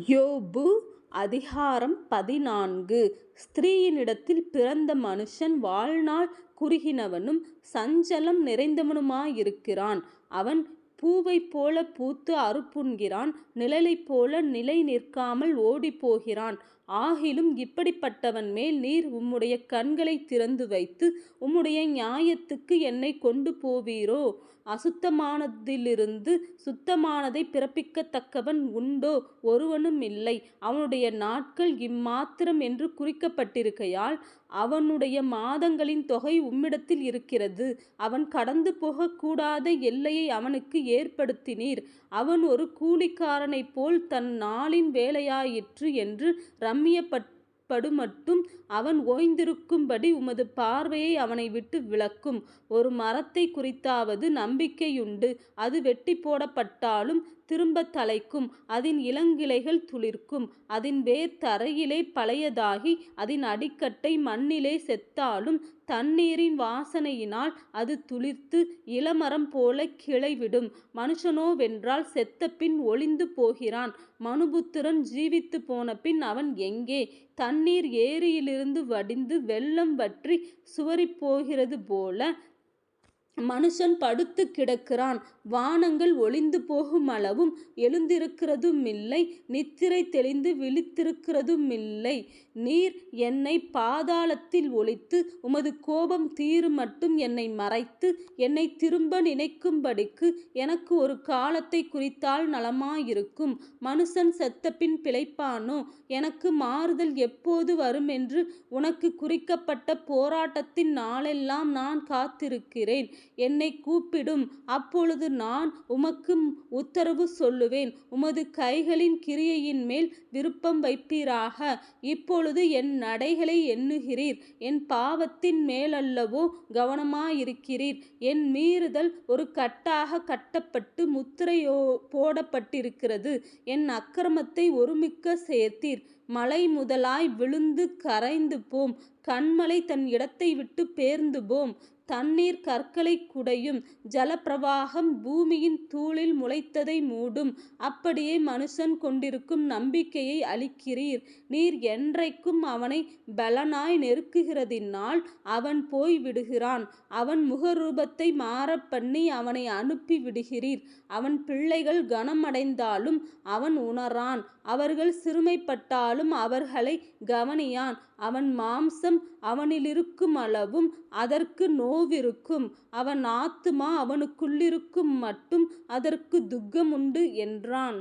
யோபு அதிகாரம் 14. ஸ்திரீயினிடத்தில் பிறந்த மனுஷன் வாழ்நாள் குறுகினவனும் சஞ்சலம் நிறைந்தவனுமாயிருக்கிறான். அவன் பூவைப் போல பூத்து அறுப்புண்கிறான், நிழலைப் போல நிலை நிற்காமல் ஓடிப்போகிறான். ஆகிலும் இப்படிப்பட்டவன் மேல் நீர் உம்முடைய கண்களை திறந்து வைத்து உம்முடைய நியாயத்துக்கு என்னை கொண்டு போவீரோ? அசுத்தமானதிலிருந்து சுத்தமானதை பிறப்பிக்கத்தக்கவன் உண்டோ? ஒருவனும் இல்லை. அவனுடைய நாட்கள் இம்மாத்திரம் என்று குறிக்கப்பட்டிருக்கையால் அவனுடைய மாதங்களின் தொகை உம்மிடத்தில் இருக்கிறது. அவன் கடந்து போகக்கூடாத எல்லையை அவனுக்கு ஏற்படுத்தினீர். அவன் ஒரு கூலிக்காரனைப் போல் தன் நாளின் வேலையாயிற்று என்று ரம்மியப்படுமட்டும் அவன் ஓய்ந்திருக்கும்படி உமது பார்வையை அவனை விட்டு விலக்கும். ஒரு மரத்தை குறித்தாவது நம்பிக்கையுண்டு. அது வெட்டி போடப்பட்டாலும் திரும்ப தழைக்கும், அதன் இளங்கிளைகள் துளிர்க்கும். அதன் வேர் தரையிலே பழையதாகி அதன் அடிக்கட்டை மண்ணிலே செத்தாலும் தண்ணீரின் வாசனையினால் அது துளிர்த்து இளமரம் போல கிளைவிடும். மனுஷனோவென்றால் செத்த பின் ஒழிந்து போகிறான். மனுபுத்திரன் ஜீவித்து போன பின் அவன் எங்கே? தண்ணீர் ஏரியிலிருந்து வடிந்து வெள்ளம் வற்றி சுவரிப்போகிறது போல மனுஷன் படுத்து கிடக்கிறான். வானங்கள் ஒளிந்து போகும் அளவும் எழுந்திருக்கிறதுமில்லை, நித்திரை தெளிந்து விழித்திருக்கிறதுமில்லை. நீர் என்னை பாதாளத்தில் ஒளித்து உமது கோபம் தீருமட்டும் என்னை மறைத்து என்னை திரும்ப நினைக்கும்படிக்கு எனக்கு ஒரு காலத்தை குறித்தால் நலமாயிருக்கும். மனுஷன் செத்தபின் பிழைப்பானோ? எனக்கு மாறுதல் எப்போது வரும் என்று உனக்கு குறிக்கப்பட்ட போராட்டத்தின் நாளெல்லாம் நான் காத்திருக்கிறேன். என்னை கூப்பிடும், அப்பொழுது நான் உமக்கு உத்தரவு சொல்லுவேன். உமது கைகளின் கிரியையின் மேல் விருப்பம் வைப்பீராக. இப்பொழுது என் நடைகளை எண்ணுகிறீர். என் பாவத்தின் மேலல்லவோ கவனமாயிருக்கிறீர். என் மீறுதல் ஒரு கட்டாக கட்டப்பட்டு முத்திரையோ போடப்பட்டிருக்கிறது. என் அக்கிரமத்தை ஒருமிக்க சேர்த்தீர். மலை முதலாய் விழுந்து கரைந்து போம், கன்மலை தன் இடத்தை விட்டு பேர்ந்து போம். தண்ணீர் கற்களை குடையும், ஜலப்பிரவாகம் பூமியின் தூளில் முளைத்ததை மூடும். அப்படியே மனுஷன் கொண்டிருக்கும் நம்பிக்கையை அழிக்கிறீர். நீர் என்றைக்கும் அவனை பலனாய் நெருக்குகிறதினால் அவன் போய் விடுகிறான். அவன் முகரூபத்தை மாறப்பண்ணி அவனை அனுப்பி விடுகிறீர். அவன் பிள்ளைகள் கனமடைந்தாலும் அவன் உணரான். அவர்கள் சிறுமைப்பட்டாலும் அவர்களை கவனியான். அவன் மாம்சம் அவனிலிருக்கும் அளவும் அதற்கு நோவிருக்கும். அவன் ஆத்துமா அவனுக்குள்ளிருக்கும் மட்டும் அதற்கு துக்கம் உண்டு என்றான்.